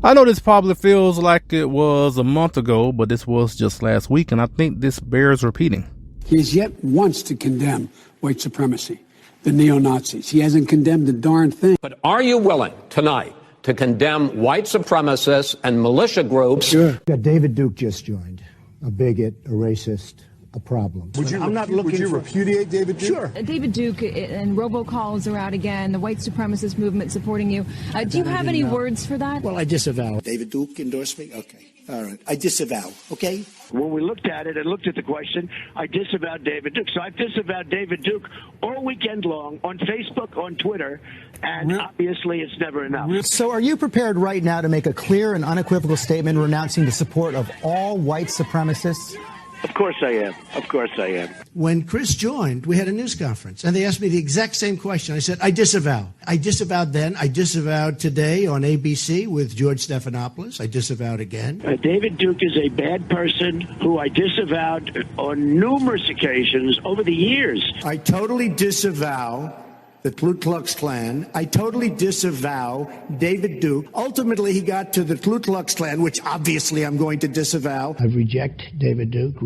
I know this probably feels like it was a month ago, but this was just last week, and I think this bears repeating. He has yet once to condemn white supremacy, the neo-Nazis. He hasn't condemned a darn thing. But are you willing tonight to condemn white supremacists and militia groups? Sure. David Duke just joined. A bigot, a racist, a problem. Would you repudiate David Duke? Sure. David Duke and robocalls are out again, the white supremacist movement supporting you. Do you have any words for that? Well, I disavow. David Duke endorsed me? Okay. All right. I disavow. Okay? When we looked at it and looked at the question, I disavowed David Duke. So I've disavowed David Duke all weekend long on Facebook, on Twitter, and obviously it's never enough. So are you prepared right now to make a clear and unequivocal statement renouncing the support of all white supremacists? Of course I am. Of course I am. When Chris joined, we had a news conference, and they asked me the exact same question. I said, I disavow. I disavowed then. I disavowed today on ABC with George Stephanopoulos. I disavowed again. David Duke is a bad person who I disavowed on numerous occasions over the years. I totally disavow the Ku Klux Klan. I totally disavow David Duke. Ultimately, he got to the Ku Klux Klan, which obviously I'm going to disavow. I've rejected David Duke. I've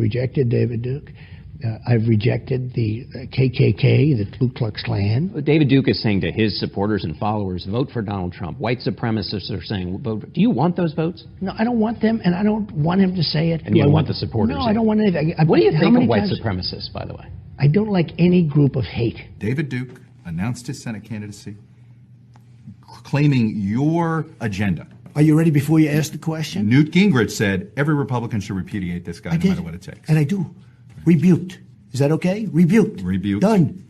rejected the KKK, the Ku Klux Klan. David Duke is saying to his supporters and followers, vote for Donald Trump. White supremacists are saying, vote. Do you want those votes? No, I don't want them, and I don't want him to say it. And you want the supporters? No, I don't want anything. What do you think of white supremacists, by the way? I don't like any group of hate. David Duke announced his Senate candidacy, claiming your agenda. Are you ready before you ask the question? Newt Gingrich said every Republican should repudiate this guy no matter what it takes. And I do. Rebuked. Is that okay? Rebuked. Rebuked. Done.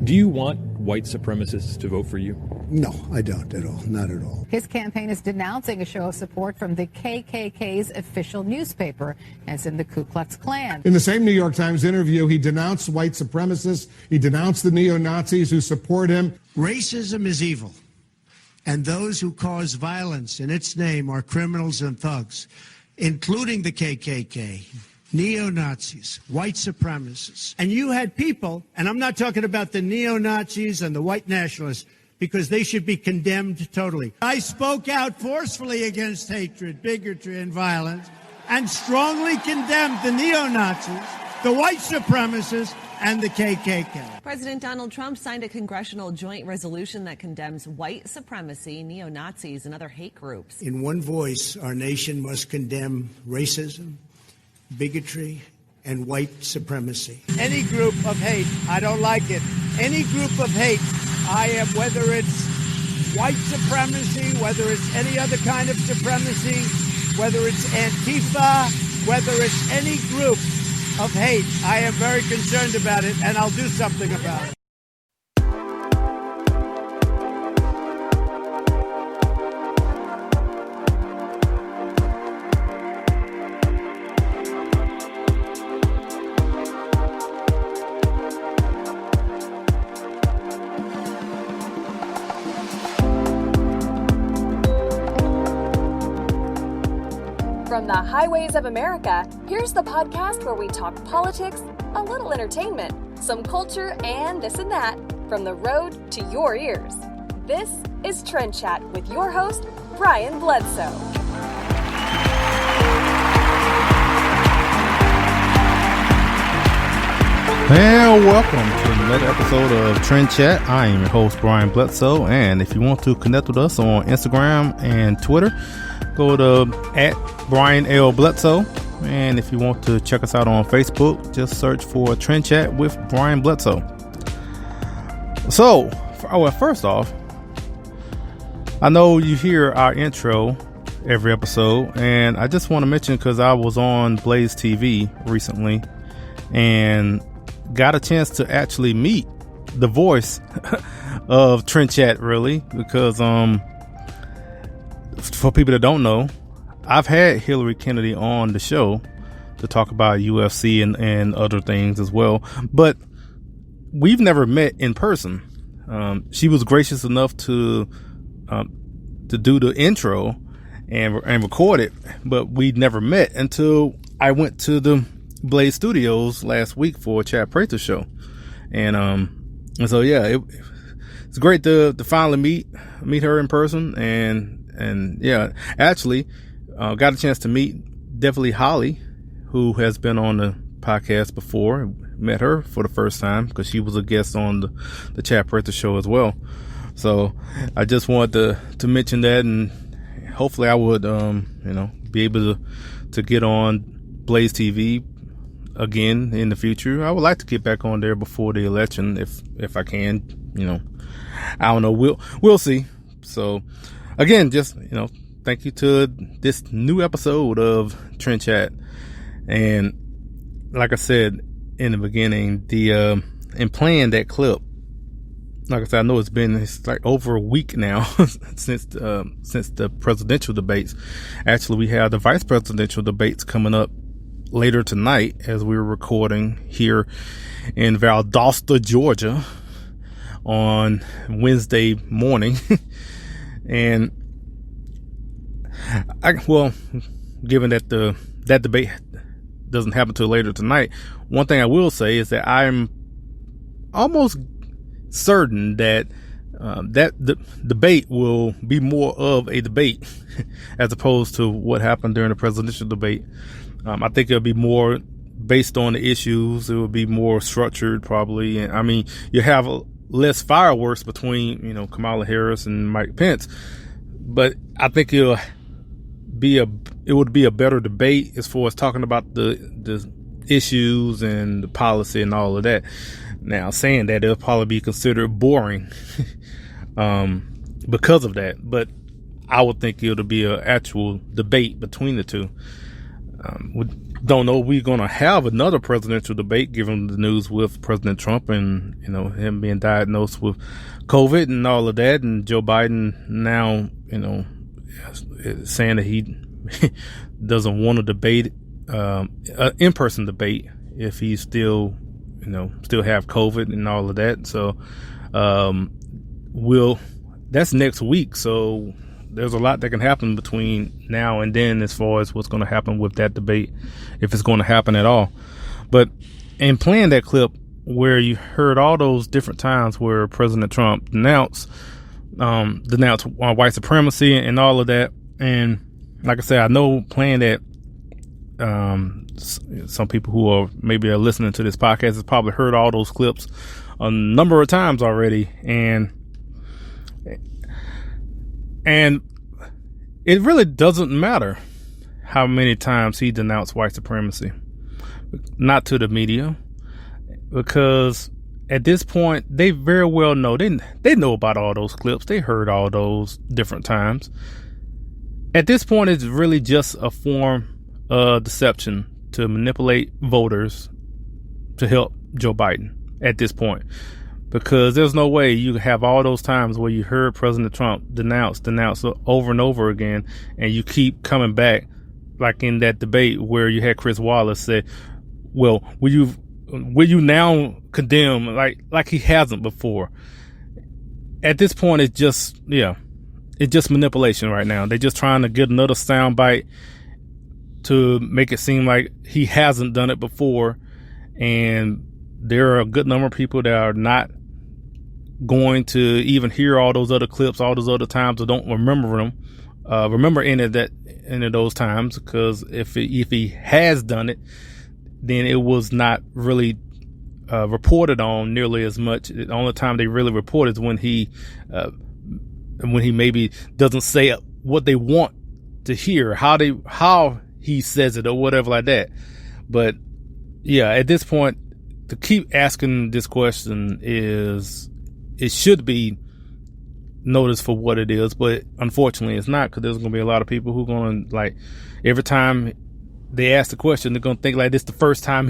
Do you want white supremacists to vote for you? No, I don't at all. Not at all. His campaign is denouncing a show of support from the KKK's official newspaper, as in the Ku Klux Klan. In the same New York Times interview, he denounced white supremacists. He denounced the neo-Nazis who support him. Racism is evil, and those who cause violence in its name are criminals and thugs, including the KKK. Neo-Nazis, white supremacists. And you had people, and I'm not talking about the neo-Nazis and the white nationalists, because they should be condemned totally. I spoke out forcefully against hatred, bigotry, and violence, and strongly condemned the neo-Nazis, the white supremacists, and the KKK. President Donald Trump signed a congressional joint resolution that condemns white supremacy, neo-Nazis, and other hate groups. In one voice, our nation must condemn racism, bigotry, and white supremacy. Any group of hate, I don't like it. Any group of hate, I am, whether it's white supremacy, whether it's any other kind of supremacy, whether it's Antifa, whether it's any group of hate, I am very concerned about it, and I'll do something about it. From the highways of America, here's the podcast where we talk politics, a little entertainment, some culture, and this and that, from the road to your ears. This is Trend Chat with your host, Brian Bledsoe. And welcome to another episode of Trend Chat. I am your host, Brian Bledsoe, and if you want to connect with us on Instagram and Twitter, go to @BrianL Bledsoe. And if you want to check us out on Facebook, just search for Trend Chat with Brian Bledsoe. So, first off, I know you hear our intro every episode, and I just want to mention, because I was on Blaze TV recently and got a chance to actually meet the voice of Trend Chat, really, because for people that don't know, I've had Hillary Kennedy on the show to talk about UFC and other things as well, but we've never met in person. She was gracious enough to do the intro and record it, but we'd never met until I went to the Blaze Studios last week for a Chad Prather show, and so yeah, it's great to finally meet her in person, and And yeah, actually, got a chance to meet definitely Holly, who has been on the podcast before. Met her for the first time because she was a guest on the Chad Prather show as well. So I just wanted to mention that, and hopefully I would, be able to get on Blaze TV again in the future. I would like to get back on there before the election if I can. I don't know. We'll see. So again, just thank you to this new episode of Trend Chat. And like I said in the beginning, in playing that clip, like I said, I know it's like over a week now since the presidential debates. Actually, we have the vice presidential debates coming up later tonight as we're recording here in Valdosta, Georgia on Wednesday morning. And given that that debate doesn't happen till later tonight, one thing I will say is that I'm almost certain that the debate will be more of a debate as opposed to what happened during the presidential debate. I think it'll be more based on the issues. It will be more structured, probably. And I mean, you have less fireworks between Kamala Harris and Mike Pence, but I think it would be a better debate as far as talking about the issues and the policy and all of that. Now, saying that, it'll probably be considered boring because of that, but I would think it'll be an actual debate between the two. We don't know if we're going to have another presidential debate given the news with President Trump and him being diagnosed with COVID and all of that, and Joe Biden now saying that he doesn't want to debate an in-person debate if he still have COVID and all of that. So that's next week. So there's a lot that can happen between now and then as far as what's going to happen with that debate, if it's going to happen at all. But in playing that clip where you heard all those different times where President Trump denounced white supremacy and all of that, and like I said, I know playing that, some people who are listening to this podcast has probably heard all those clips a number of times already, and it really doesn't matter how many times he denounced white supremacy, not to the media, because at this point they very well know, they know about all those clips, they heard all those different times. At this point, it's really just a form of deception to manipulate voters to help Joe Biden at this point. Because there's no way you have all those times where you heard President Trump denounce over and over again, and you keep coming back, like in that debate where you had Chris Wallace say, well, will you now condemn like he hasn't before? At this point, it's just manipulation right now. They're just trying to get another soundbite to make it seem like he hasn't done it before. And there are a good number of people that are not going to even hear all those other clips, all those other times, or don't remember any of those times. Because if he has done it, then it was not really reported on nearly as much. The only time they really report is when he maybe doesn't say what they want to hear, how he says it or whatever like that. But yeah, at this point, to keep asking this question it should be noticed for what it is, but unfortunately it's not, because there's going to be a lot of people who are going to, every time they ask the question, they're going to think like this the first time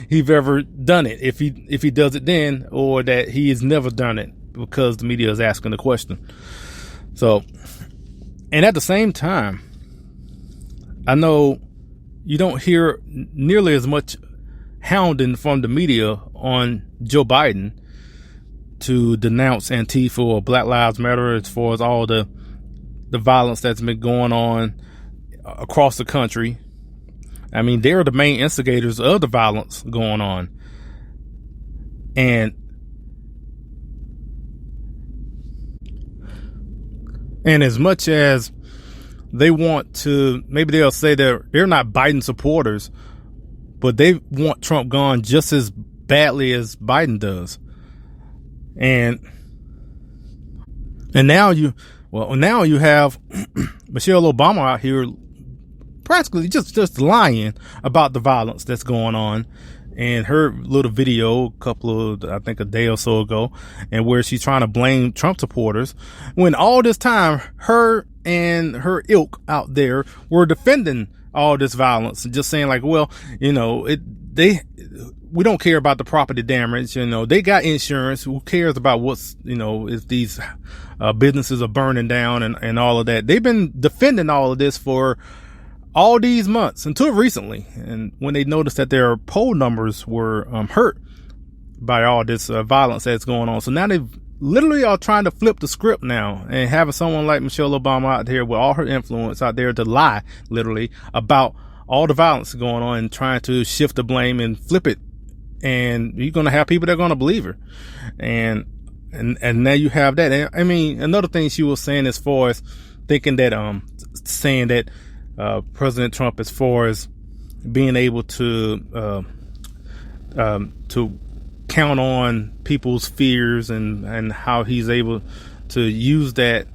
he's ever done it, if he does it then, or that he has never done it because the media is asking the question. So, and at the same time, I know you don't hear nearly as much hounding from the media on Joe Biden to denounce Antifa or Black Lives Matter, as far as all the violence that's been going on across the country. I mean, they're the main instigators of the violence going on. And as much as they want to, maybe they'll say they're not Biden supporters, but they want Trump gone just as badly as Biden does. And now you have Michelle Obama out here practically just lying about the violence that's going on. And her little video I think a day or so ago, and where she's trying to blame Trump supporters, when all this time her and her ilk out there were defending all this violence and just saying like, well, we don't care about the property damage. They got insurance. Who cares about if these businesses are burning down and all of that. They've been defending all of this for all these months until recently. And when they noticed that their poll numbers were hurt by all this violence that's going on. So now they literally are trying to flip the script now and having someone like Michelle Obama out there with all her influence out there to lie literally about all the violence going on and trying to shift the blame and flip it. And you're going to have people that are going to believe her. And now you have that. And, I mean, another thing she was saying as far as thinking that, saying that, President Trump, as far as being able to count on people's fears and how he's able to use that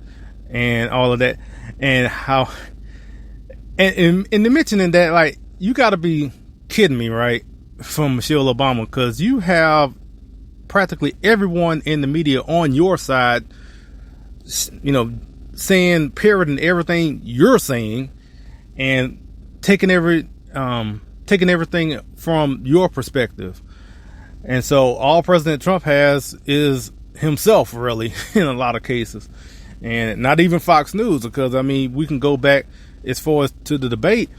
and all of that, and how, and the mentioning that, like, you got to be kidding me, right? From Michelle Obama, because you have practically everyone in the media on your side, saying, parroting everything you're saying, and taking everything from your perspective. And so all President Trump has is himself, really, in a lot of cases, and not even Fox News, because I mean, we can go back as far as to the debate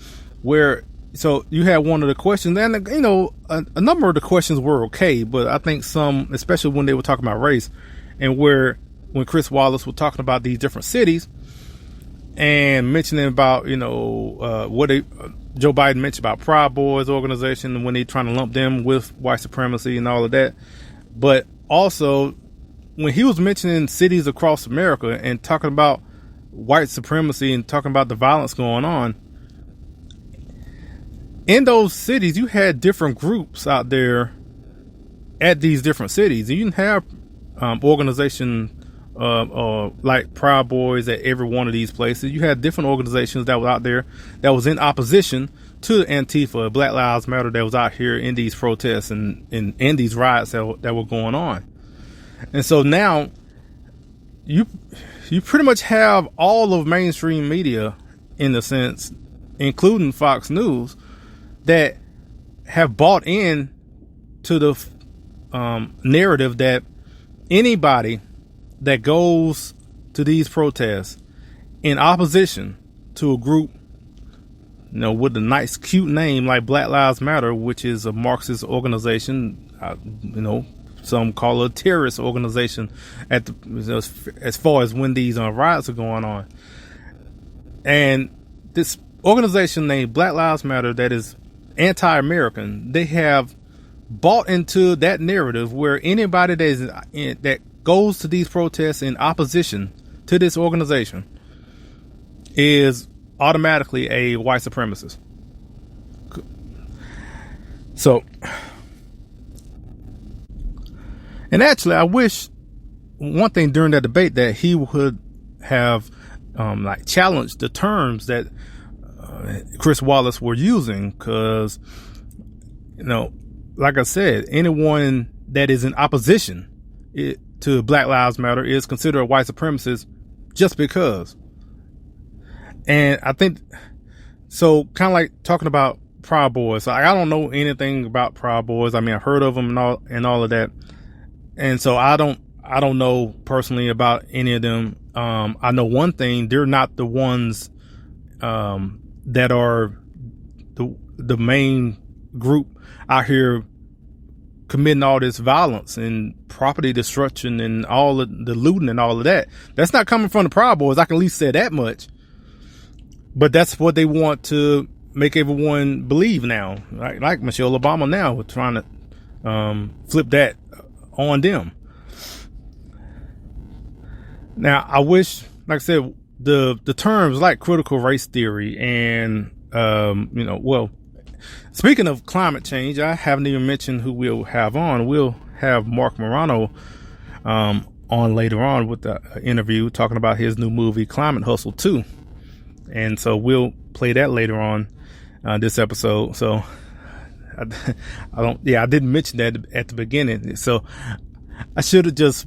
where, so you had one of the questions, and a number of the questions were okay, but I think some, especially when they were talking about race, and when Chris Wallace was talking about these different cities and mentioning about, Joe Biden mentioned about Proud Boys organization and when they trying to lump them with white supremacy and all of that. But also when he was mentioning cities across America and talking about white supremacy and talking about the violence going on in those cities, you had different groups out there at these different cities. You didn't have organizations like Proud Boys at every one of these places. You had different organizations that were out there that was in opposition to Antifa, Black Lives Matter, that was out here in these protests and in these riots that were going on. And so now you pretty much have all of mainstream media, in a sense, including Fox News, that have bought in to the narrative that anybody that goes to these protests in opposition to a group, with a nice, cute name like Black Lives Matter, which is a Marxist organization, some call it a terrorist organization as far as when these riots are going on. And this organization named Black Lives Matter that is anti-American, they have bought into that narrative where anybody that goes to these protests in opposition to this organization is automatically a white supremacist. So, and actually, I wish one thing during that debate that he would have challenged the terms that Chris Wallace were using, because like I said, anyone that is in opposition to Black Lives Matter is considered a white supremacist just because. And I think, so kind of like talking about Proud Boys. I don't know anything about Proud Boys. I mean, I've heard of them and all of that. And so I don't know personally about any of them. I know one thing, they're not the ones, that are the main group out here committing all this violence and property destruction and all of the looting and all of that. That's not coming from the Proud Boys. I can at least say that much. But that's what they want to make everyone believe now. Like Michelle Obama now, we're trying to flip that on them. Now, I wish, like I said, the terms like critical race theory and, speaking of climate change, I haven't even mentioned who we'll have on. We'll have Marc Morano, on later on with the interview talking about his new movie, Climate Hustle 2. And so we'll play that later on, this episode. So I didn't mention that at the beginning. So I should have just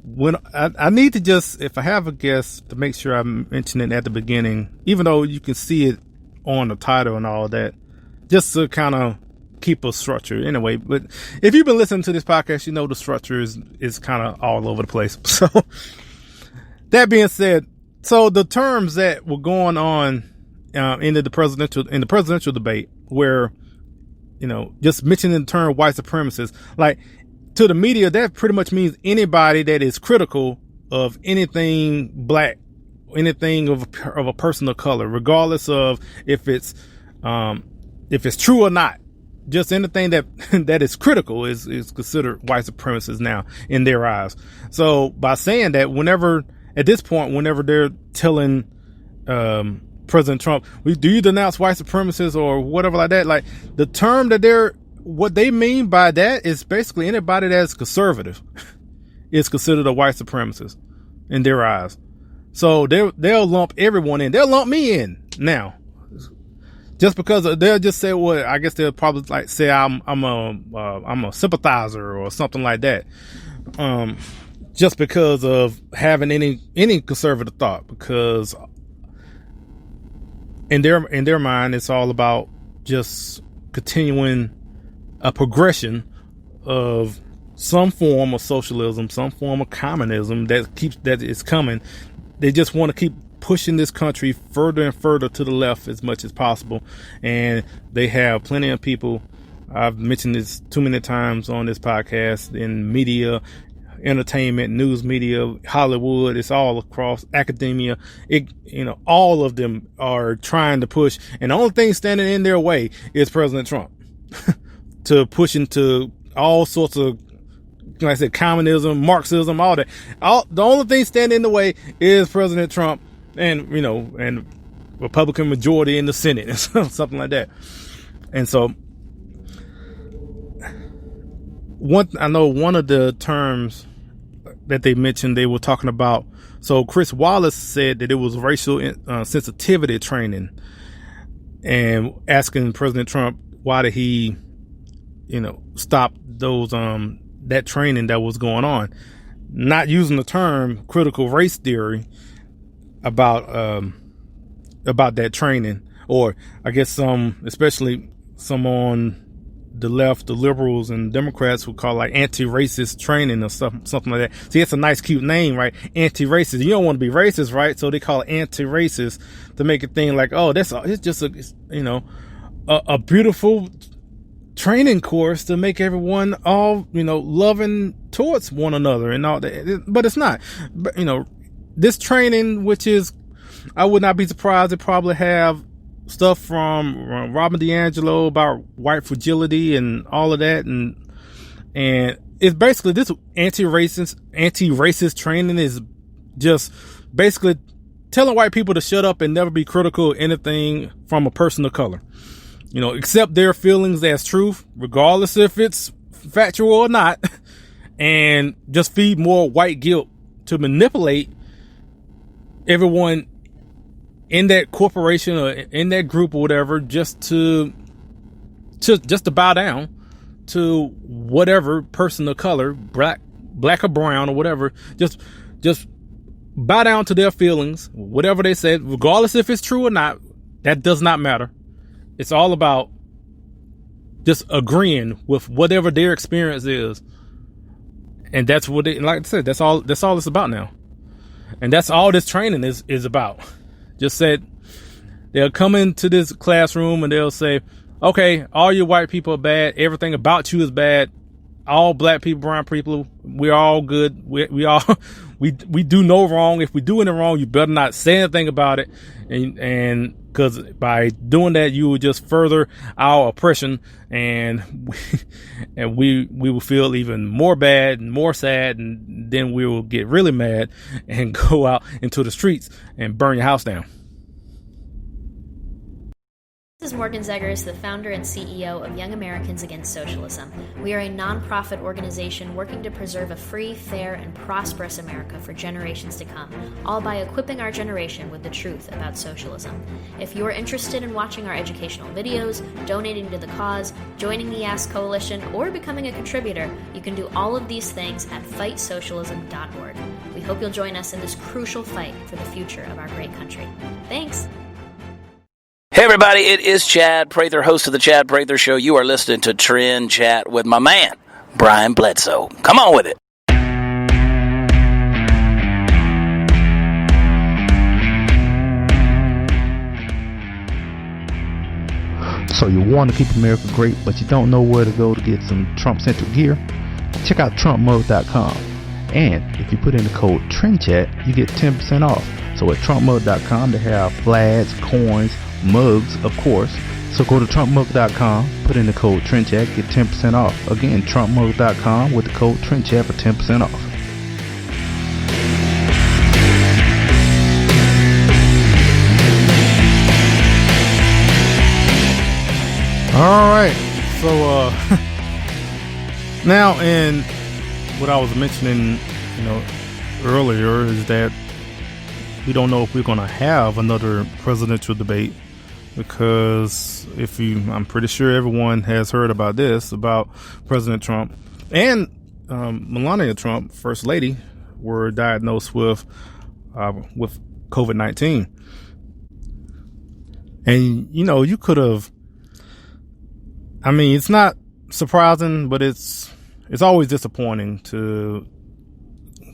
I need to just, if I have a guest, to make sure I mention it at the beginning, even though you can see it on the title and all that, just to kind of keep a structure anyway. But if you've been listening to this podcast, you know the structure is kind of all over the place. So that being said, so the terms that were going on in the presidential debate, where, just mentioning the term white supremacists, like, to the media, that pretty much means anybody that is critical of anything black, anything of a person of color, regardless of if it's true or not. Just anything that is critical is considered white supremacist now in their eyes. So by saying that, whenever they're telling President Trump, do you denounce white supremacists or whatever like that, like, the term that what they mean by that is basically anybody that's conservative is considered a white supremacist in their eyes. So they'll lump everyone in. They'll lump me in now, just because they'll just say, well, I guess they'll probably like say I'm a sympathizer or something like that, just because of having any conservative thought. Because in their mind, it's all about just continuing a progression of some form of socialism, some form of communism that is coming. They just want to keep pushing this country further and further to the left as much as possible. And they have plenty of people. I've mentioned this too many times on this podcast, in media, entertainment, news media, Hollywood. It's all across academia. All of them are trying to push, and the only thing standing in their way is President Trump. To push into all sorts of, like I said, communism, Marxism, all that. The only thing standing in the way is President Trump and Republican majority in the Senate, something like that. And so I know one of the terms that they mentioned, they were talking about. So Chris Wallace said that it was racial sensitivity training, and asking President Trump, why did he stop those that training that was going on, not using the term critical race theory about that training. Or I guess especially some on the left, the liberals and Democrats would call like anti-racist training or something like that. See, it's a nice, cute name, right? Anti-racist. You don't want to be racist, right? So they call it anti-racist to make it think like, oh, it's just a beautiful training course to make everyone all, loving towards one another and all that. But it's not. But, this training, which is, I would not be surprised to probably have stuff from Robin DiAngelo about white fragility and all of that. And it's basically this anti-racist training is just basically telling white people to shut up and never be critical of anything from a person of color. Accept their feelings as truth, regardless if it's factual or not, and just feed more white guilt to manipulate everyone in that corporation or in that group or whatever, just to bow down to whatever person of color, black or brown or whatever, just bow down to their feelings, whatever they said, regardless if it's true or not. That does not matter. It's all about just agreeing with whatever their experience is. And that's what like I said, that's all it's about now. And that's all this training is about. Just said they'll come into this classroom and they'll say, okay, all you white people are bad. Everything about you is bad. All black people, brown people, we're all good. We all we do no wrong. If we do anything wrong, you better not say anything about it. And because by doing that, you will just further our oppression, and we will feel even more bad and more sad, and then we will get really mad and go out into the streets and burn your house down. This is Morgan Zegers, the founder and CEO of Young Americans Against Socialism. We are a nonprofit organization working to preserve a free, fair, and prosperous America for generations to come, all by equipping our generation with the truth about socialism. If you're interested in watching our educational videos, donating to the cause, joining the Ask Coalition, or becoming a contributor, you can do all of these things at fightsocialism.org. We hope you'll join us in this crucial fight for the future of our great country. Thanks! Hey everybody, it is Chad Prather, host of the Chad Prather Show. You are listening to Trend Chat with my man, Brian Bledsoe. Come on with it. So you want to keep America great, but you don't know where to go to get some Trump-centric gear? Check out TrumpMug.com. And if you put in the code TRENDCHAT, you get 10% off. So at TrumpMug.com, they have flags, coins, mugs, of course. So go to TrumpMug.com, put in the code TRENDCHAT, get 10% off. Again, TrumpMug.com with the code TRENDCHAT for 10% off. All right. So now, in what I was mentioning, earlier, is that we don't know if we're going to have another presidential debate, because I'm pretty sure everyone has heard about this, about President Trump and Melania Trump, First Lady, were diagnosed with COVID-19. And, you could have, it's not surprising, but it's always disappointing to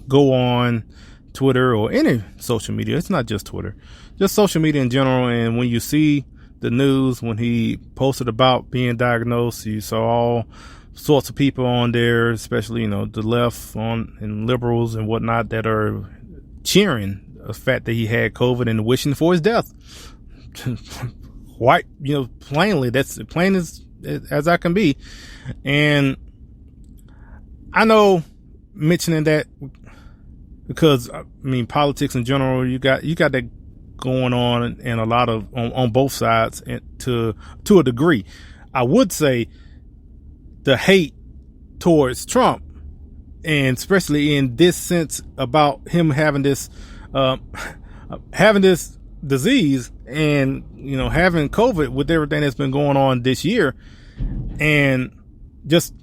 go on Twitter or any social media. It's not just Twitter, just social media in general. And when you see the news, when he posted about being diagnosed, you saw all sorts of people on there, especially, the left and liberals and whatnot, that are cheering the fact that he had COVID and wishing for his death. Quite, plainly, that's plain as I can be. And I know mentioning that because politics in general, you got that going on and a lot of on both sides, and to a degree. I would say the hate towards Trump, and especially in this sense about him having this disease and having COVID with everything that's been going on this year, and just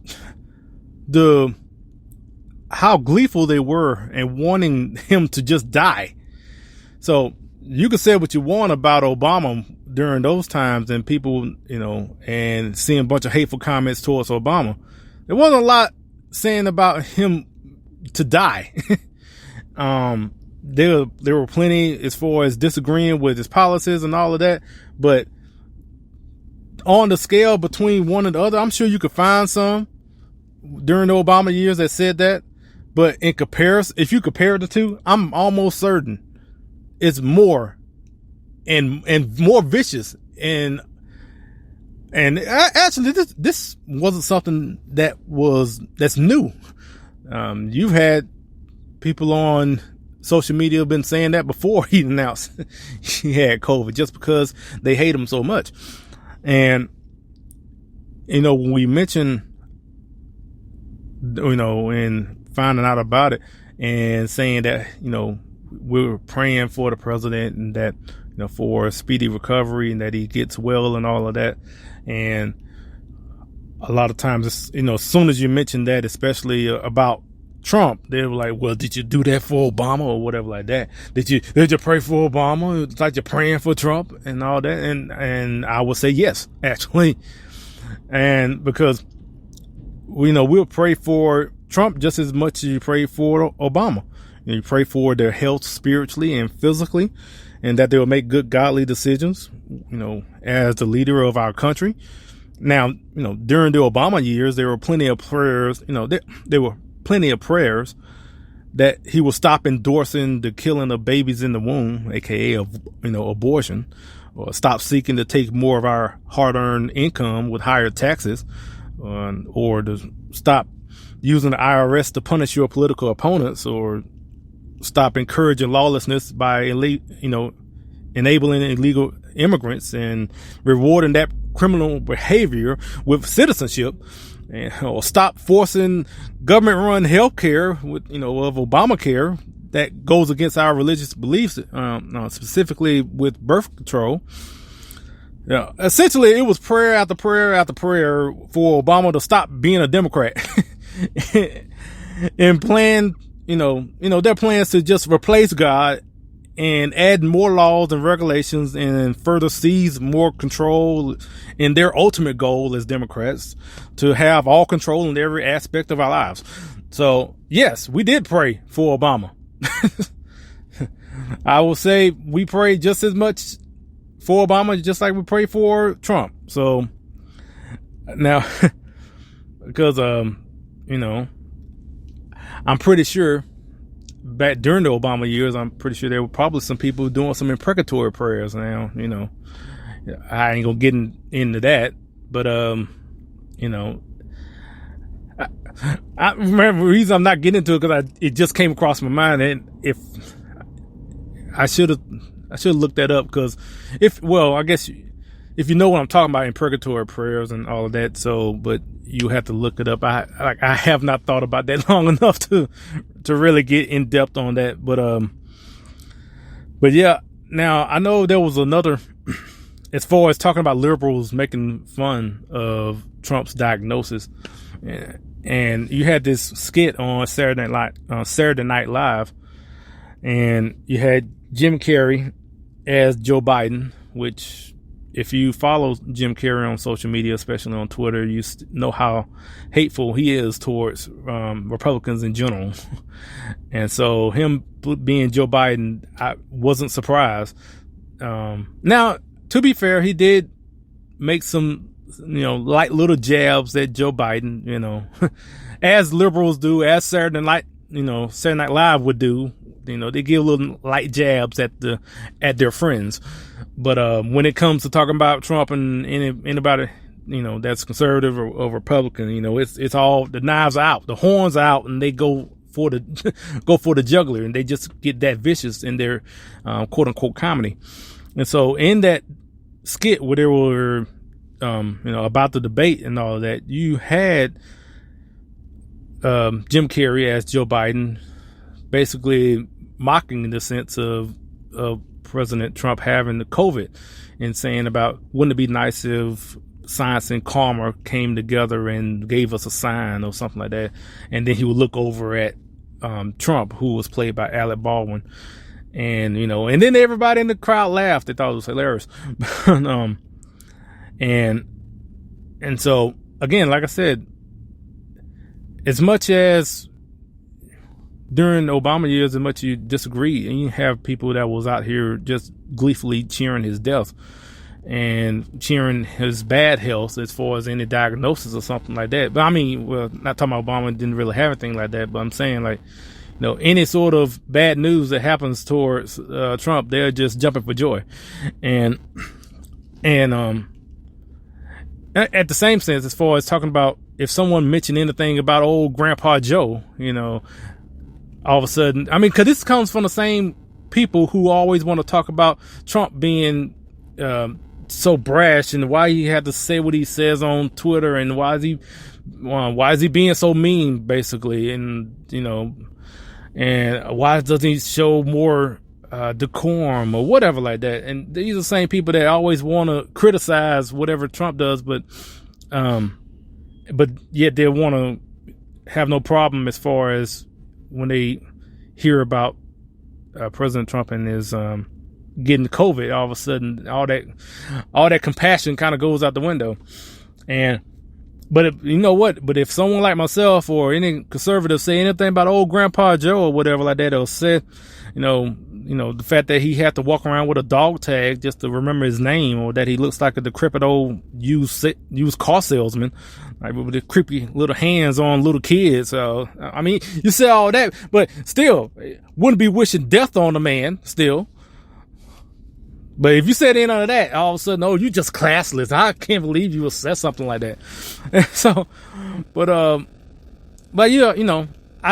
how gleeful they were and wanting him to just die. So you can say what you want about Obama during those times, and people, and seeing a bunch of hateful comments towards Obama. There wasn't a lot saying about him to die. There were plenty as far as disagreeing with his policies and all of that, but on the scale between one and the other, I'm sure you could find some during the Obama years that said that. But in comparison, if you compare the two, I'm almost certain it's more and more vicious. And actually, this wasn't something that's new. You've had people on social media been saying that before he announced he had COVID, just because they hate him so much. And when we mention, and finding out about it and saying that, we were praying for the president and that, for a speedy recovery and that he gets well and all of that. And a lot of times, as soon as you mention that, especially about Trump, they were like, well, did you do that for Obama or whatever like that? Did you pray for Obama? It's like you're praying for Trump and all that. And I would say yes, actually. And because, we'll pray for Trump just as much as you pray for Obama. You pray for their health spiritually and physically, and that they will make good, godly decisions, as the leader of our country. Now, during the Obama years, there were plenty of prayers, there were plenty of prayers that he will stop endorsing the killing of babies in the womb, aka abortion, or stop seeking to take more of our hard-earned income with higher taxes, or to stop using the IRS to punish your political opponents, or stop encouraging lawlessness by enabling illegal immigrants and rewarding that criminal behavior with citizenship, or stop forcing government-run health care of Obamacare that goes against our religious beliefs, specifically with birth control. Essentially, it was prayer after prayer after prayer for Obama to stop being a Democrat, and their plans to just replace God and add more laws and regulations and further seize more control in their ultimate goal as Democrats to have all control in every aspect of our lives. So, yes, we did pray for Obama. I will say we prayed just as much for Obama, just like we pray for Trump. So now, because, I'm pretty sure back during the Obama years, I'm pretty sure there were probably some people doing some imprecatory prayers. Now, I ain't gonna get into that, but, I remember the reason I'm not getting into it because it just came across my mind, and if I should have looked that up, because I guess if you know what I'm talking about, imprecatory prayers and all of that. So, but you have to look it up. I have not thought about that long enough to really get in depth on that. But yeah. Now I know there was another, as far as talking about liberals making fun of Trump's diagnosis. And you had this skit on Saturday Night Live, and you had Jim Carrey as Joe Biden, which, if you follow Jim Carrey on social media, especially on Twitter, you know how hateful he is towards Republicans in general. And so him being Joe Biden, I wasn't surprised. Now, to be fair, he did make some light little jabs at Joe Biden, as liberals do, as Saturday Night Live would do. They give little light jabs at their friends. But when it comes to talking about Trump and anybody, that's conservative or Republican, it's all, the knives are out, the horns are out, and they go for the jugular, and they just get that vicious in their quote unquote comedy. And so in that skit where they were about the debate and all of that, you had Jim Carrey as Joe Biden, basically mocking the sense of President Trump having the COVID, and saying about, wouldn't it be nice if science and karma came together and gave us a sign or something like that. And then he would look over at Trump, who was played by Alec Baldwin, and and then everybody in the crowd laughed. They thought it was hilarious. And so, again, like I said, as much as during the Obama years, as much you disagree, and you have people that was out here just gleefully cheering his death and cheering his bad health as far as any diagnosis or something like that. But I mean, well, not talking about Obama, didn't really have anything like that, but I'm saying, like, any sort of bad news that happens towards Trump, they're just jumping for joy. And at the same sense, as far as talking about, if someone mentioned anything about old Grandpa Joe, all of a sudden, I mean, because this comes from the same people who always want to talk about Trump being so brash, and why he had to say what he says on Twitter, and why is he being so mean, basically, and and why doesn't he show more decorum or whatever like that. And these are the same people that always want to criticize whatever Trump does, but yet they want to have no problem as far as when they hear about President Trump and his getting COVID. All of a sudden, all that compassion kind of goes out the window. And But you know what? But if someone like myself or any conservative say anything about old Grandpa Joe or whatever like that, or say, the fact that he had to walk around with a dog tag just to remember his name, or that he looks like a decrepit old used car salesman, like with the creepy little hands on little kids. So, I mean, you say all that, but still, wouldn't be wishing death on a man still. But if you said any of that, all of a sudden, oh, you just classless. I can't believe you would say something like that. So, but I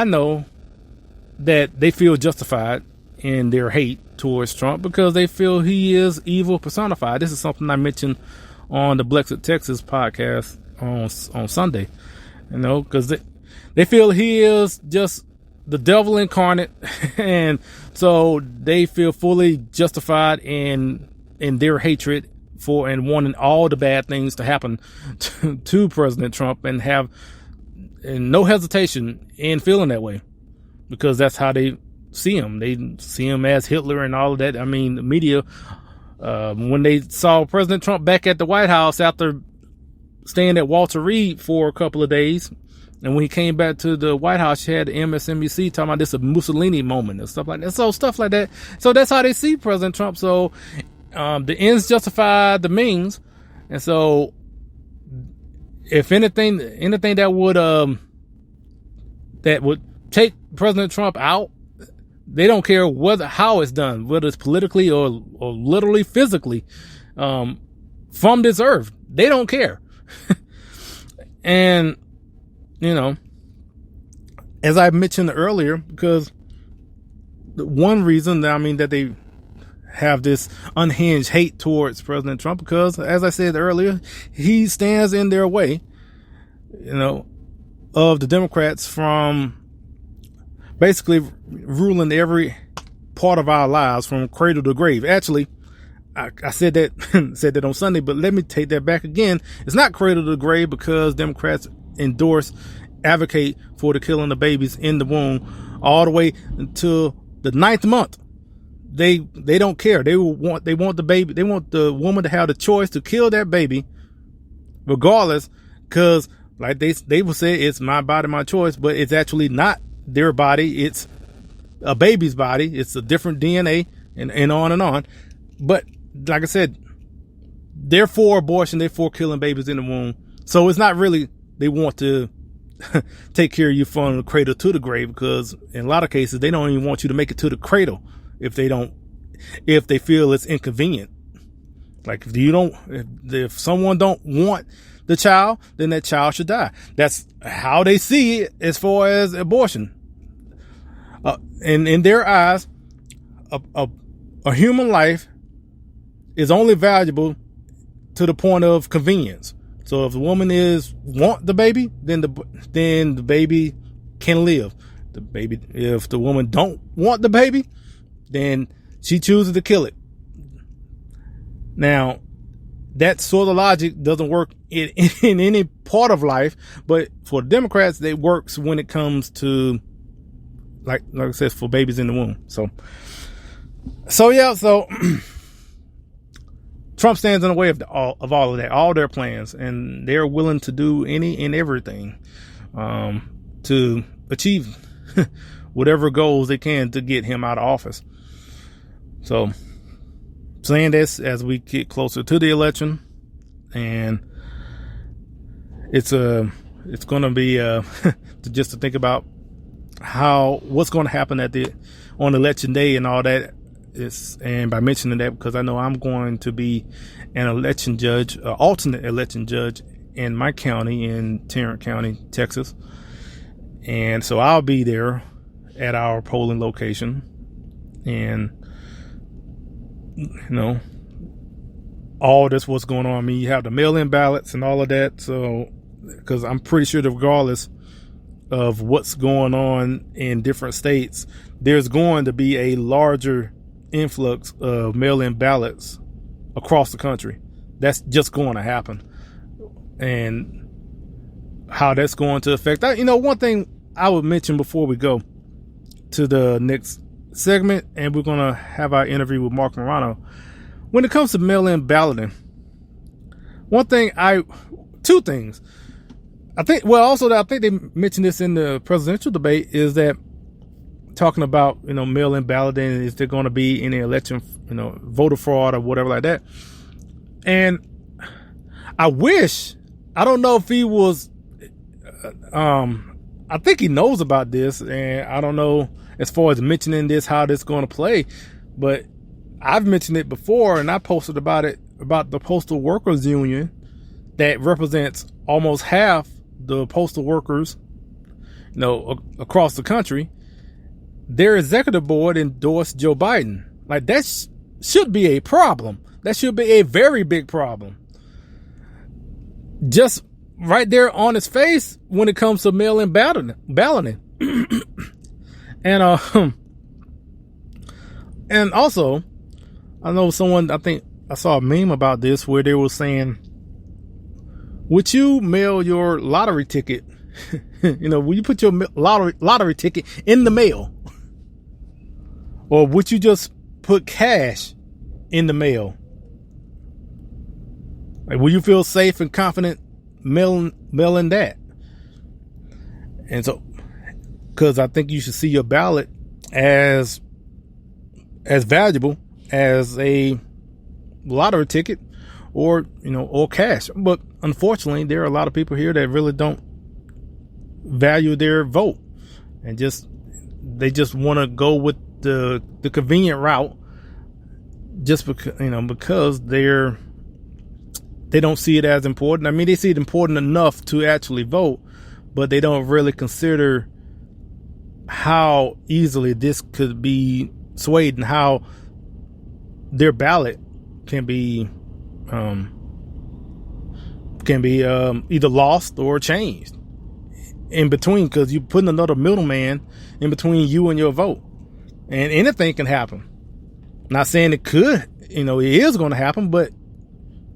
know that they feel justified in their hate towards Trump because they feel he is evil personified. This is something I mentioned on the Blexit Texas podcast on Sunday, because they feel he is just the devil incarnate, and so they feel fully justified in their hatred for and wanting all the bad things to happen to President Trump, and have no hesitation in feeling that way, because that's how they see him. They see him as Hitler and all of that. I mean, the media, when they saw President Trump back at the White House after staying at Walter Reed for a couple of days, and when he came back to the White House, he had the MSNBC talking about this a Mussolini moment and stuff like that. So stuff like that. So that's how they see President Trump. So the ends justify the means. And so if anything that would take President Trump out, they don't care how it's done, whether it's politically or literally physically, from this earth. They don't care. And as I mentioned earlier, because the one reason that they have this unhinged hate towards President Trump, because as I said earlier, he stands in their way, of the Democrats from basically ruling every part of our lives from cradle to grave. Actually, I said that on Sunday, but let me take that back again. It's not cradle to grave, because Democrats advocate for the killing of babies in the womb all the way until the 9th month. They don't care. They want the baby. They want the woman to have the choice to kill that baby, regardless, because like they will say, it's my body, my choice, but it's actually not their body. It's a baby's body. It's a different DNA, and on and on. But like I said, they're for abortion. They're for killing babies in the womb. So it's not really they want to take care of you from the cradle to the grave, because in a lot of cases they don't even want you to make it to the cradle if they feel it's inconvenient. Like if someone don't want the child, then that child should die. That's how they see it as far as abortion. And in their eyes, a human life is only valuable to the point of convenience. So if the woman want the baby, then the baby can live. If the woman don't want the baby, then she chooses to kill it. Now, that sort of logic doesn't work in any part of life, but for Democrats, it works when it comes to, like I said, for babies in the womb. So Trump stands in the way of all of that, all their plans, and they're willing to do any and everything to achieve whatever goals they can to get him out of office. So, saying this as we get closer to the election, and it's going to be just to think about what's going to happen on election day and all that. And by mentioning that, because I know I'm going to be an election judge, an alternate election judge in my county, in Tarrant County, Texas. And so I'll be there at our polling location. And, all this what's going on. I mean, you have the mail-in ballots and all of that. So, because I'm pretty sure that regardless of what's going on in different states, there's going to be a larger influx of mail-in ballots across the country. That's just going to happen. And how that's going to affect, one thing I would mention before we go to the next segment, and we're going to have our interview with Marc Morano. When it comes to mail-in balloting, two things. I think they mentioned this in the presidential debate, is that talking about, mail-in balloting, is there going to be any election, voter fraud or whatever like that. And I don't know if he was, I think he knows about this, and I don't know as far as mentioning this, how this is going to play, but I've mentioned it before, and I posted about it, about the Postal Workers Union that represents almost half the postal workers, across the country. Their executive board endorsed Joe Biden. Like, that should be a problem. That should be a very big problem. Just right there on his face when it comes to mail-in balloting. And also, I know I think I saw a meme about this where they were saying, would you mail your lottery ticket? Will you put your lottery ticket in the mail? Or would you just put cash in the mail? Like, will you feel safe and confident mailing that? And so, because I think you should see your ballot as valuable as a lottery ticket or cash. But unfortunately, there are a lot of people here that really don't value their vote, and they just want to go with the convenient route, just because they don't see it as important. I mean, they see it important enough to actually vote, but they don't really consider how easily this could be swayed and how their ballot can be either lost or changed in between, because you're putting another middleman in between you and your vote, and anything can happen. Not saying it could, it is going to happen, but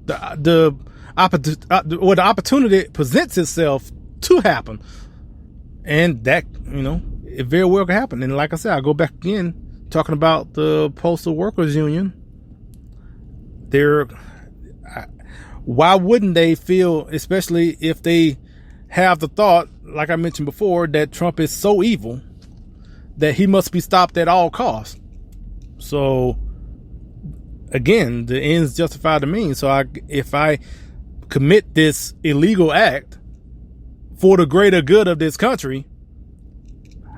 the opportunity presents itself to happen, and that it very well can happen. And like I said, I go back again talking about the Postal Workers Union. Why wouldn't they feel, especially if they have the thought, like I mentioned before, that Trump is so evil that he must be stopped at all costs? So again, the ends justify the means. So if I commit this illegal act for the greater good of this country,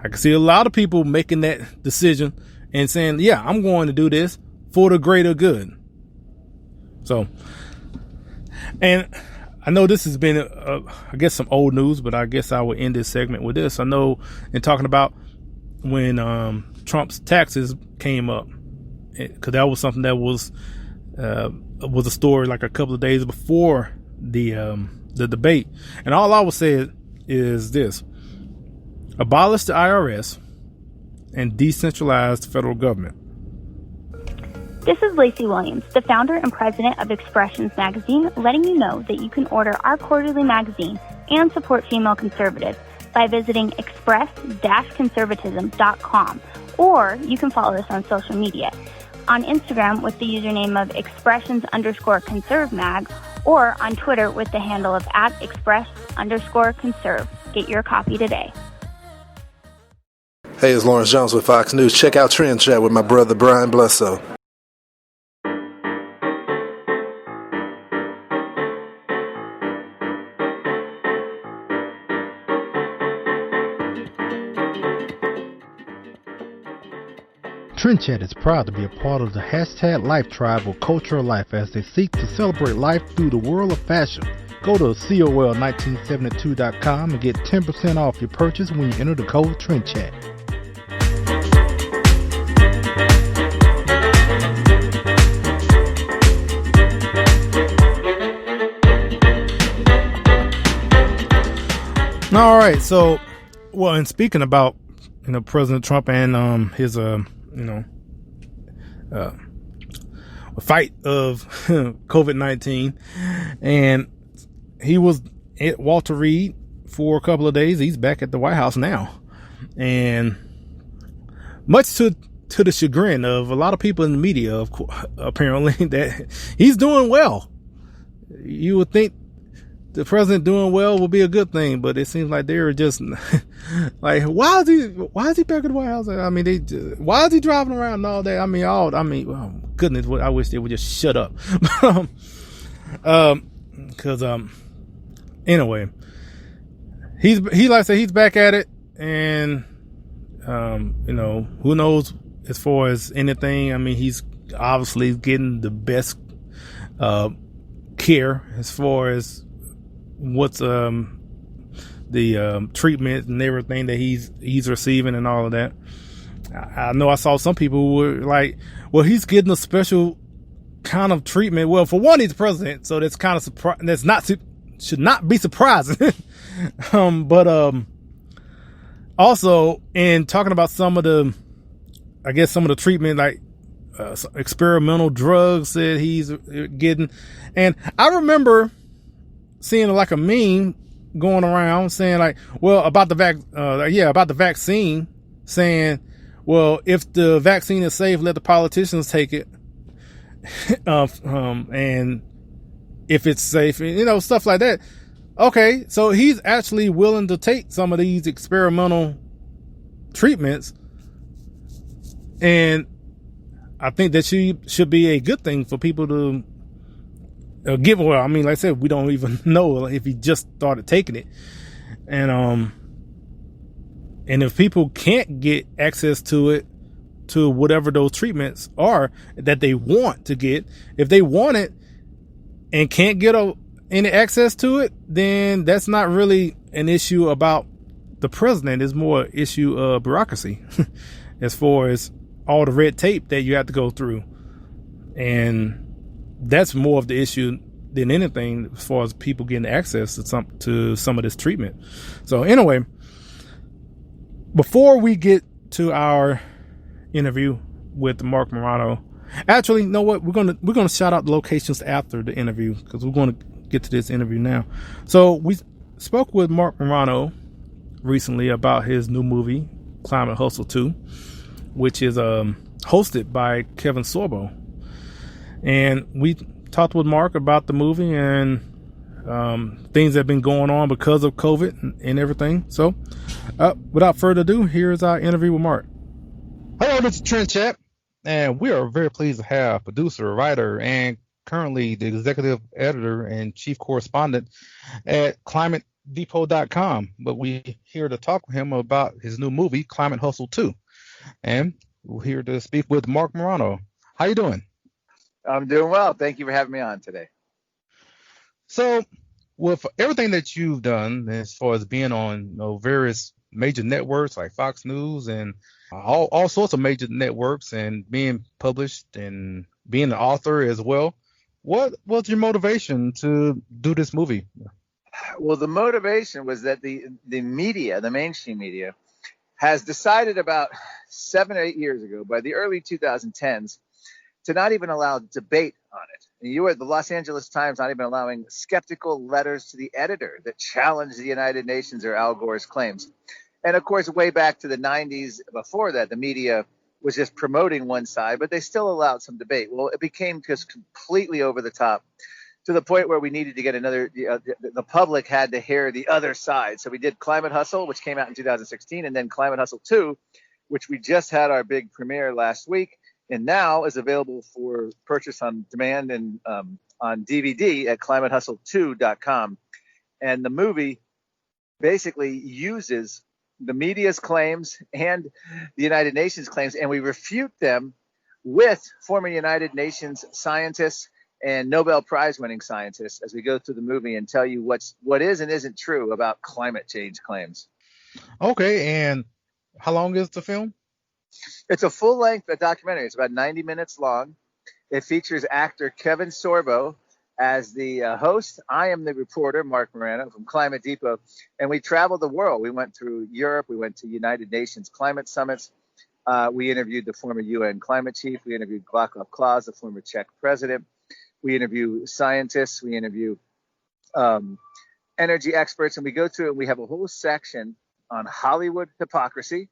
I can see a lot of people making that decision and saying, yeah, I'm going to do this for the greater good. So, and I know this has been, I guess, some old news, but I guess I will end this segment with this. I know in talking about when Trump's taxes came up, because that was something that was a story like a couple of days before the debate. And all I would say is this: abolish the IRS and decentralize the federal government. This is Lacey Williams, the founder and president of Expressions Magazine, letting you know that you can order our quarterly magazine and support female conservatives by visiting express-conservatism.com, or you can follow us on social media. On Instagram with the username of expressions_conservemag, or on Twitter with the handle of @express_conserve. Get your copy today. Hey, it's Lawrence Jones with Fox News. Check out Trend Chat with my brother Brian Bledsoe. Trend Chat is proud to be a part of the hashtag Life Tribe or Cultural Life as they seek to celebrate life through the world of fashion. Go to COL1972.com and get 10% off your purchase when you enter the code Trend Chat. All right, so, well, and speaking about, President Trump and his fight of COVID-19, and he was at Walter Reed for a couple of days. He's back at the White House now, and much to the chagrin of a lot of people in the media, apparently, that he's doing well. You would think the president doing well will be a good thing, but it seems like they're just like, why is he back at the White House? I mean, why is he driving around and all that? I mean, oh, goodness, I wish they would just shut up. Because anyway, he like I said, he's back at it, and who knows as far as anything. I mean, he's obviously getting the best care as far as what's the treatment and everything that he's receiving and all of that. I know I saw some people who were like, well, he's getting a special kind of treatment. Well, for one, he's the president, so that's kind of should not be surprising. But also in talking about some of the treatment, like experimental drugs that he's getting, and I remember seeing like a meme going around saying like, well, about the vaccine, saying, well, if the vaccine is safe, let the politicians take it. And if it's safe, stuff like that. Okay, so he's actually willing to take some of these experimental treatments, and I think that should be a good thing for people to give. Well, I mean, like I said, we don't even know if he just started taking it, and if people can't get access to it, to whatever those treatments are that they want to get, if they want it and can't get any access to it, then that's not really an issue about the president. It's more an issue of bureaucracy as far as all the red tape that you have to go through. And that's more of the issue than anything as far as people getting access to some of this treatment. So anyway, before we get to our interview with Marc Morano, actually, you know what? We're gonna shout out the locations after the interview, because we're going to get to this interview now. So we spoke with Marc Morano recently about his new movie, Climate Hustle 2, which is hosted by Kevin Sorbo. And we talked with Marc about the movie and things that have been going on because of COVID and everything. So without further ado, here's our interview with Marc. Hello, this is Trent Chat, and we are very pleased to have producer, writer, and currently the executive editor and chief correspondent at ClimateDepot.com. But we're here to talk with him about his new movie, Climate Hustle 2. And we're here to speak with Marc Morano. How you doing? I'm doing well. Thank you for having me on today. So, with everything that you've done as far as being on various major networks like Fox News and all sorts of major networks, and being published and being an author as well, what was your motivation to do this movie? Well, the motivation was that the media, the mainstream media, has decided about 7 or 8 years ago, by the early 2010s, to not even allow debate on it. The Los Angeles Times not even allowing skeptical letters to the editor that challenge the United Nations or Al Gore's claims. And of course, way back to the 90s, before that, the media was just promoting one side, but they still allowed some debate. Well, it became just completely over the top, to the point where we needed to get the public had to hear the other side. So we did Climate Hustle, which came out in 2016, and then Climate Hustle 2, which we just had our big premiere last week, and now is available for purchase on demand and on DVD at ClimateHustle2.com. And the movie basically uses the media's claims and the United Nations claims, and we refute them with former United Nations scientists and Nobel Prize winning scientists as we go through the movie and tell you what is and isn't true about climate change claims. Okay, and how long is the film? It's a full-length documentary. It's about 90 minutes long. It features actor Kevin Sorbo as the host. I am the reporter, Marc Morano from Climate Depot, and we traveled the world. We went through Europe. We went to United Nations climate summits. We interviewed the former UN climate chief. We interviewed Václav Klaus, the former Czech president. We interview scientists. We interview energy experts, and we go through and we have a whole section on Hollywood hypocrisy.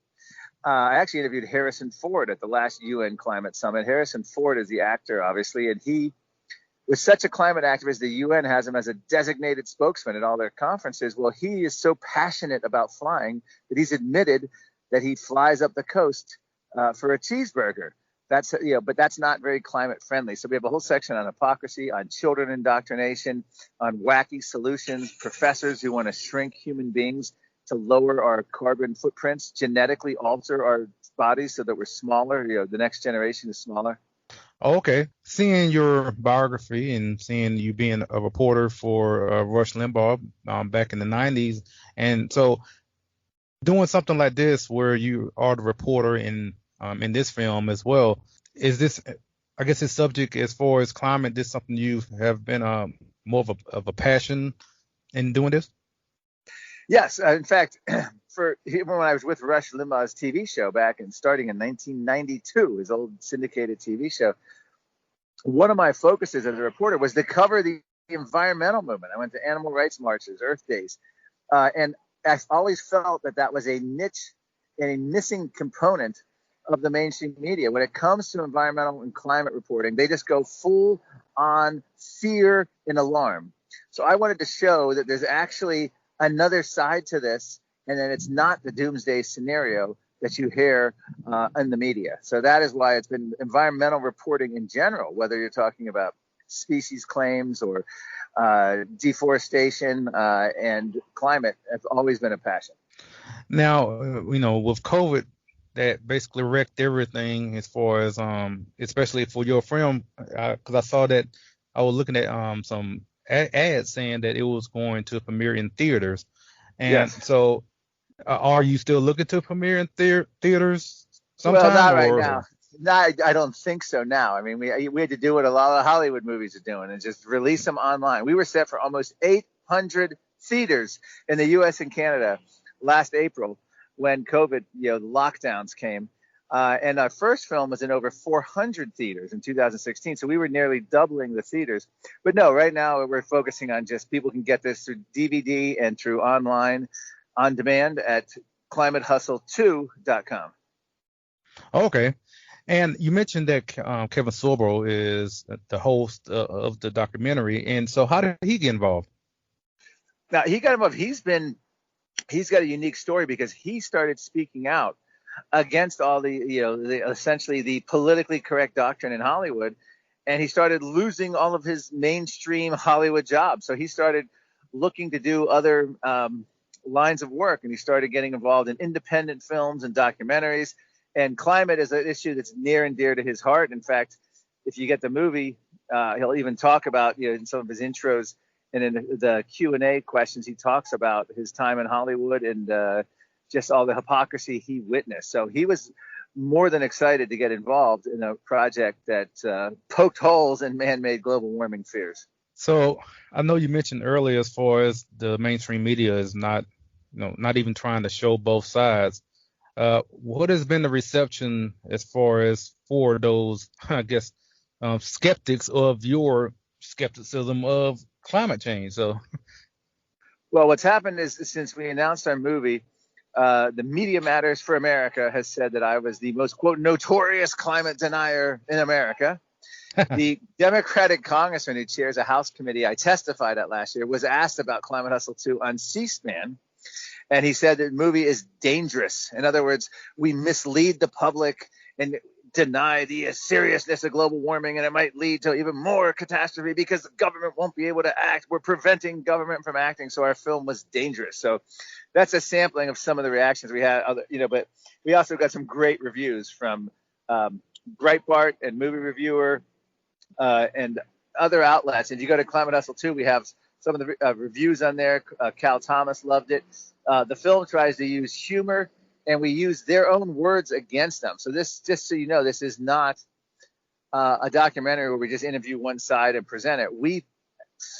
I actually interviewed Harrison Ford at the last UN climate summit. Harrison Ford is the actor, obviously, and he was such a climate activist, the UN has him as a designated spokesman at all their conferences. Well, he is so passionate about flying that he's admitted that he flies up the coast for a cheeseburger. That's, but that's not very climate friendly. So we have a whole section on hypocrisy, on children indoctrination, on wacky solutions, professors who want to shrink human beings to lower our carbon footprints, genetically alter our bodies so that we're smaller. The next generation is smaller. Okay. Seeing your biography and seeing you being a reporter for Rush Limbaugh back in the 90s, and so doing something like this where you are the reporter in this film as well, is this, I guess, this subject as far as climate, this something you have been more of a passion in doing this? Yes. In fact, even when I was with Rush Limbaugh's TV show starting in 1992, his old syndicated TV show, one of my focuses as a reporter was to cover the environmental movement. I went to animal rights marches, Earth Days, and I always felt that was a niche and a missing component of the mainstream media. When it comes to environmental and climate reporting, they just go full on fear and alarm. So I wanted to show that there's actually another side to this, and that it's not the doomsday scenario that you hear in the media. So that is why it's been environmental reporting in general, whether you're talking about species claims or deforestation and climate, has always been a passion. Now, with COVID, that basically wrecked everything as far as, especially for your film, because I saw that I was looking at some ads saying that it was going to premiere in theaters. And yes. So are you still looking to premiere in theaters sometime? Well, not right now. No, I don't think so now. I mean, we had to do what a lot of Hollywood movies are doing and just release them online. We were set for almost 800 theaters in the U.S. and Canada last April when COVID, lockdowns came. And our first film was in over 400 theaters in 2016. So we were nearly doubling the theaters. But no, right now we're focusing on just people can get this through DVD and through online on demand at climatehustle2.com. Okay. And you mentioned that Kevin Sorbo is the host of the documentary. And so how did he get involved? Now, he got involved. He's got a unique story because he started speaking out against all the essentially the politically correct doctrine in Hollywood. And he started losing all of his mainstream Hollywood jobs. So he started looking to do other lines of work, and he started getting involved in independent films and documentaries. And climate is an issue that's near and dear to his heart. In fact, if you get the movie, he'll even talk about, in some of his intros and in the Q&A questions, he talks about his time in Hollywood and just all the hypocrisy he witnessed. So he was more than excited to get involved in a project that poked holes in man-made global warming fears. So I know you mentioned earlier, as far as the mainstream media is not even trying to show both sides. What has been the reception as far as for those, I guess, skeptics of your skepticism of climate change? So, well, what's happened is since we announced our movie, the Media Matters for America has said that I was the most, quote, notorious climate denier in America. The Democratic congressman who chairs a House committee I testified at last year was asked about Climate Hustle 2 on C-SPAN. And he said that the movie is dangerous. In other words, we mislead the public and deny the seriousness of global warming, and it might lead to even more catastrophe because the government won't be able to act. We're preventing government from acting. So our film was dangerous. So that's a sampling of some of the reactions we had. But we also got some great reviews from Breitbart and Movie Reviewer and other outlets. And you go to Climate Hustle 2, we have some of the reviews on there. Cal Thomas loved it. The film tries to use humor, and we use their own words against them. So this, just so you know, this is not a documentary where we just interview one side and present it. We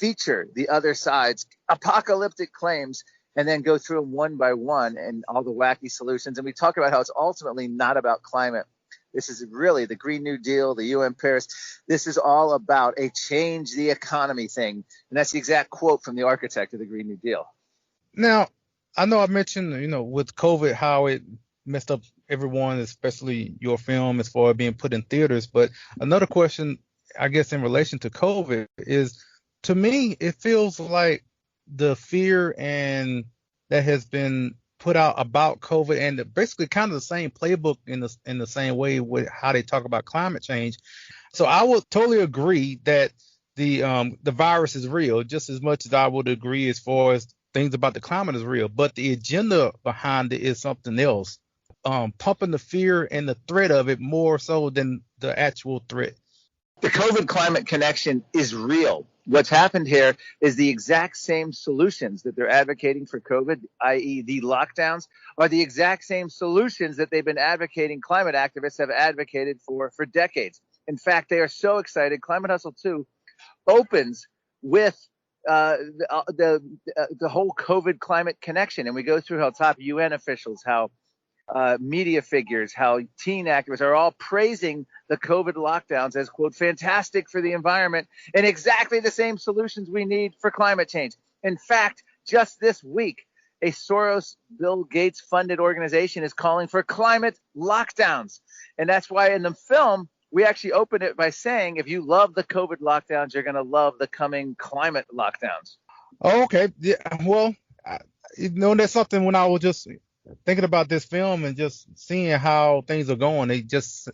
feature the other side's apocalyptic claims and then go through them one by one and all the wacky solutions. And we talk about how it's ultimately not about climate. This is really the Green New Deal, the UN Paris. This is all about a change the economy thing. And that's the exact quote from the architect of the Green New Deal. Now, I know I mentioned, with COVID, how it messed up everyone, especially your film, as far as being put in theaters. But another question, I guess in relation to COVID is, to me, it feels like the fear and that has been put out about COVID and basically kind of the same playbook in the same way with how they talk about climate change. So I would totally agree that the virus is real, just as much as I would agree as far as things about the climate is real. But the agenda behind it is something else, pumping the fear and the threat of it more so than the actual threat. The COVID climate connection is real. What's happened here is the exact same solutions that they're advocating for COVID, i.e. the lockdowns, are the exact same solutions that they've been advocating, climate activists have advocated for decades. In fact, they are so excited. Climate Hustle 2 opens with the whole COVID climate connection. And we go through how top UN officials, how media figures, how teen activists are all praising the COVID lockdowns as, quote, fantastic for the environment and exactly the same solutions we need for climate change. In fact, just this week, a Soros, Bill Gates funded organization is calling for climate lockdowns. And that's why in the film, we actually open it by saying, if you love the COVID lockdowns, you're going to love the coming climate lockdowns. Oh, okay. Yeah. Well, that's something when I was just thinking about this film and just seeing how things are going, it just,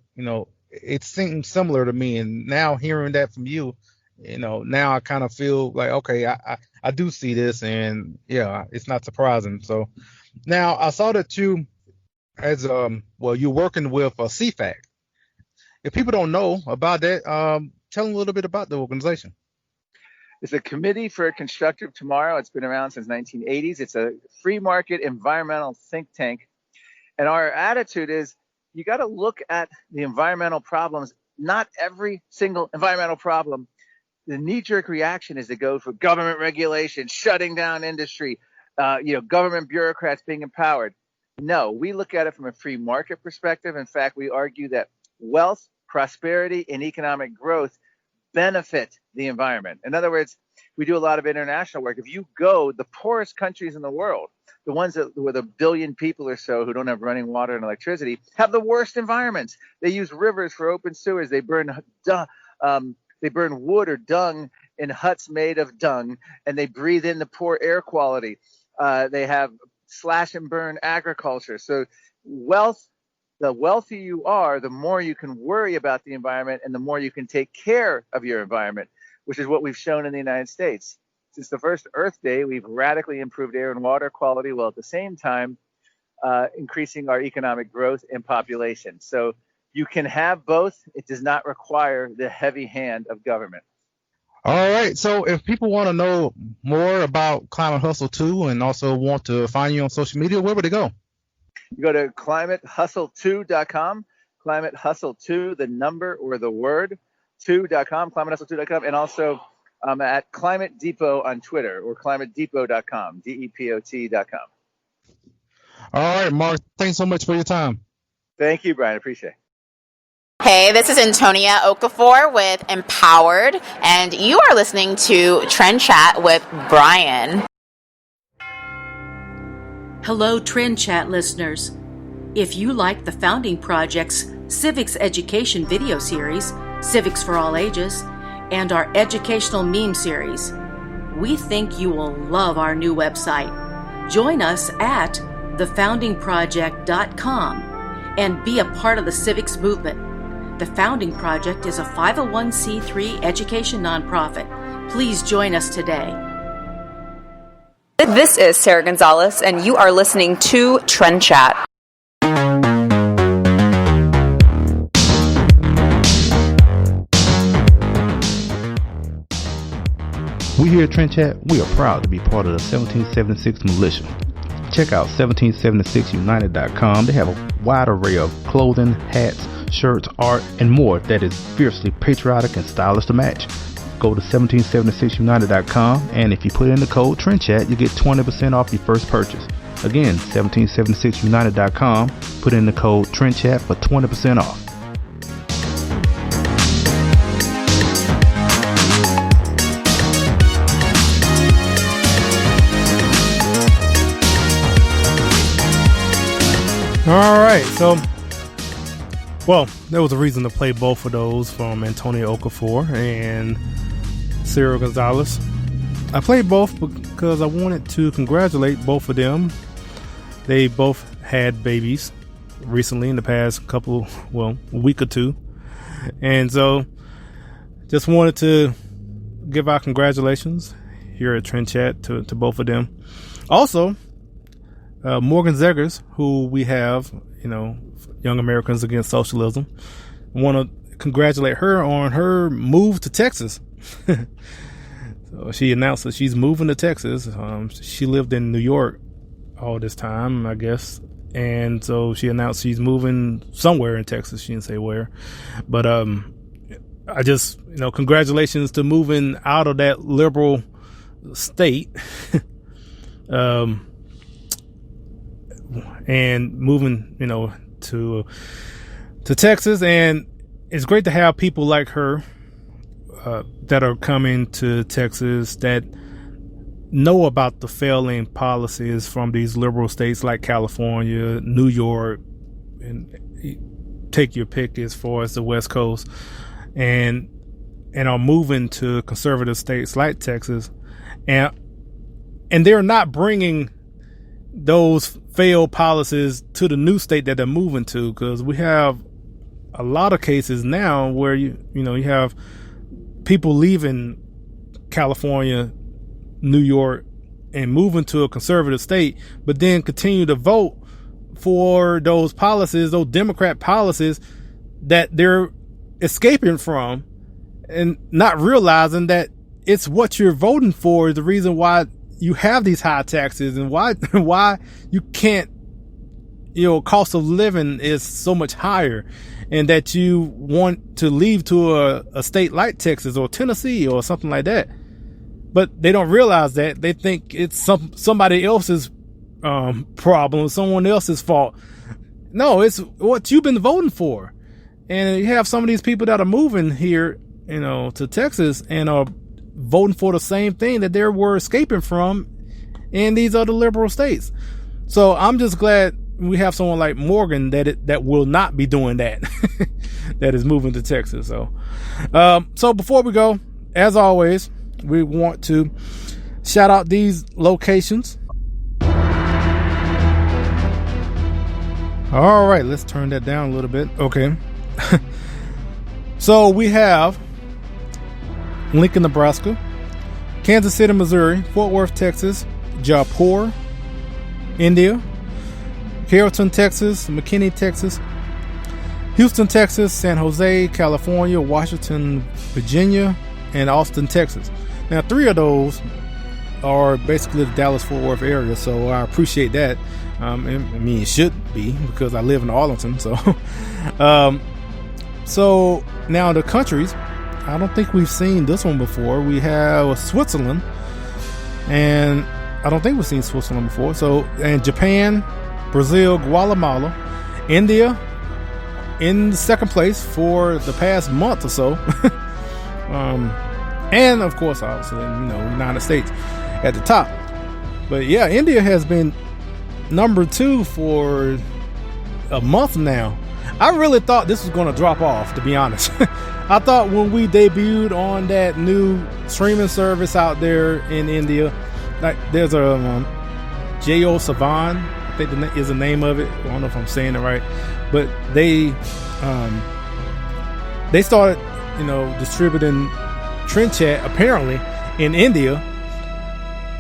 it seems similar to me. And now hearing that from you, now I kind of feel like, okay, I do see this, and yeah, it's not surprising. So now I saw that you, as you're working with CFAC. If people don't know about that, tell them a little bit about the organization. It's a Committee for a Constructive Tomorrow. It's been around since 1980s. It's a free market environmental think tank. And our attitude is you got to look at the environmental problems, not every single environmental problem. The knee-jerk reaction is to go for government regulation, shutting down industry, government bureaucrats being empowered. No, we look at it from a free market perspective. In fact, we argue that wealth, prosperity, and economic growth benefit the environment. In other words, we do a lot of international work. If you go, the poorest countries in the world, the ones that with a billion people or so who don't have running water and electricity, have the worst environments. They use rivers for open sewers. They burn wood or dung in huts made of dung, and they breathe in the poor air quality. They have slash and burn agriculture. So wealth, the wealthier you are, the more you can worry about the environment and the more you can take care of your environment, which is what we've shown in the United States. Since the first Earth Day, we've radically improved air and water quality while at the same time increasing our economic growth and population. So you can have both. It does not require the heavy hand of government. All right. So if people want to know more about Climate Hustle 2 and also want to find you on social media, where would they go? You go to climatehustle2.com, climatehustle2, the number or the word, 2.com, climatehustle2.com, and also at Climate Depot on Twitter or climatedepot.com, DEPOT.com. All right, Mark, thanks so much for your time. Thank you, Brian. Appreciate it. Hey, this is Antonia Okafor with Empowered, and you are listening to Trend Chat with Brian. Hello, Trend Chat listeners. If you like the Founding Project's Civics Education video series, Civics for All Ages, and our educational meme series, we think you will love our new website. Join us at thefoundingproject.com and be a part of the civics movement. The Founding Project is a 501c3 education nonprofit. Please join us today. This is Sarah Gonzalez, and you are listening to Trend Chat. We here at Trend Chat, we are proud to be part of the 1776 militia. Check out 1776united.com. They have a wide array of clothing, hats, shirts, art, and more that is fiercely patriotic and stylish to match. Go to 1776united.com, and if you put in the code TRENDCHAT, you get 20% off your first purchase. Again, 1776united.com, put in the code TRENDCHAT for 20% off. All right, so Well, there was a reason to play both of those from Antonio Okafor and Cyril Gonzalez. I played both because I wanted to congratulate both of them. They both had babies recently in the past week or two. And so just wanted to give our congratulations here at Trend Chat to both of them. Also, Morgan Zegers, who we have, Young Americans Against Socialism. I want to congratulate her on her move to Texas. So she announced that she's moving to Texas. She lived in New York all this time, I guess. And so she announced she's moving somewhere in Texas. She didn't say where. But I just, congratulations to moving out of that liberal state. And moving, to Texas. And it's great to have people like her that are coming to Texas that know about the failing policies from these liberal states like California, New York, and take your pick as far as the West Coast, and are moving to conservative states like Texas, and they're not bringing those failed policies to the new state that they're moving to, because we have a lot of cases now where you have people leaving California, New York, and moving to a conservative state, but then continue to vote for those policies, those Democrat policies that they're escaping from, and not realizing that it's what you're voting for is the reason why you have these high taxes and why you can't, cost of living is so much higher, and that you want to leave to a state like Texas or Tennessee or something like that. But they don't realize that. They think it's somebody else's problem, someone else's fault. No, it's what you've been voting for. And you have some of these people that are moving here, to Texas and are voting for the same thing that they were escaping from in these other liberal states. So I'm just glad we have someone like Morgan that will not be doing that, that is moving to Texas. So before we go, as always, we want to shout out these locations. All right, let's turn that down a little bit. Okay. So we have Lincoln, Nebraska, Kansas City, Missouri, Fort Worth, Texas, Jaipur, India, Carrollton, Texas, McKinney, Texas, Houston, Texas, San Jose, California, Washington, Virginia, and Austin, Texas. Now, 3 of those are basically the Dallas-Fort Worth area, so I appreciate that. It should be, because I live in Arlington. So now the countries, I don't think we've seen this one before. We have Switzerland, and I don't think we've seen Switzerland before. So, and Japan, Brazil, Guatemala, India in second place for the past month or so. And of course, obviously, United States at the top. But yeah, India has been number 2 for a month now. I really thought this was going to drop off, to be honest. I thought when we debuted on that new streaming service out there in India, like there's a J.O. Savan, I think is the name of it. I don't know if I'm saying it right, but they started, distributing Trend Chat apparently in India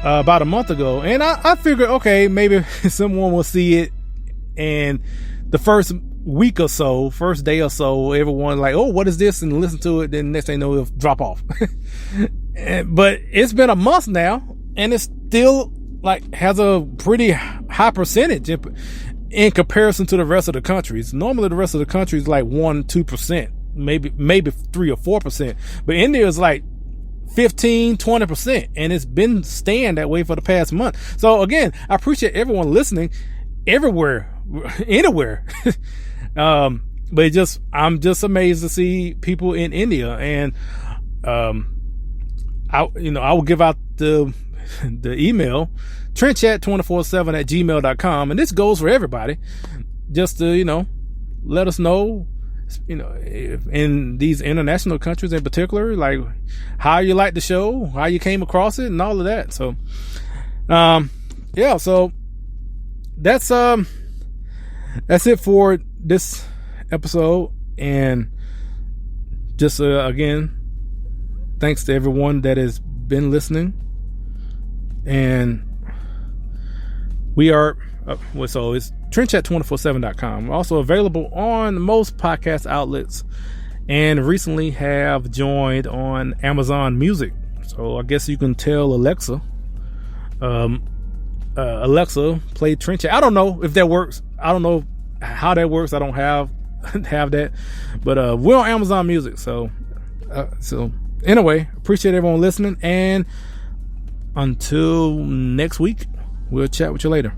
about a month ago, and I figured, okay, maybe someone will see it, and the first week or so, first day or so, everyone like, oh, what is this, and listen to it, then next thing you know, it'll drop off. But it's been a month now, and it's still has a pretty high percentage in comparison to the rest of the countries. Normally the rest of the countries 1-2%, maybe 3 or 4%, but India is 15-20%, and it's been staying that way for the past month. So again, I appreciate everyone listening everywhere, anywhere. But I'm just amazed to see people in India, and I will give out the email, trendchat247@gmail.com, and this goes for everybody, just to let us know you know, in these international countries in particular, like how you like the show, how you came across it, and all of that. So, yeah, so that's it for this episode. And just again, thanks to everyone that has been listening. And we are so it's trendchat247.com. We're also available on most podcast outlets, and recently have joined on Amazon Music. So I guess you can tell Alexa, Alexa, play Trend Chat. I don't know if that works. I don't know how that works. I don't have that, but we're on Amazon Music. So anyway, appreciate everyone listening, and until next week, we'll chat with you later.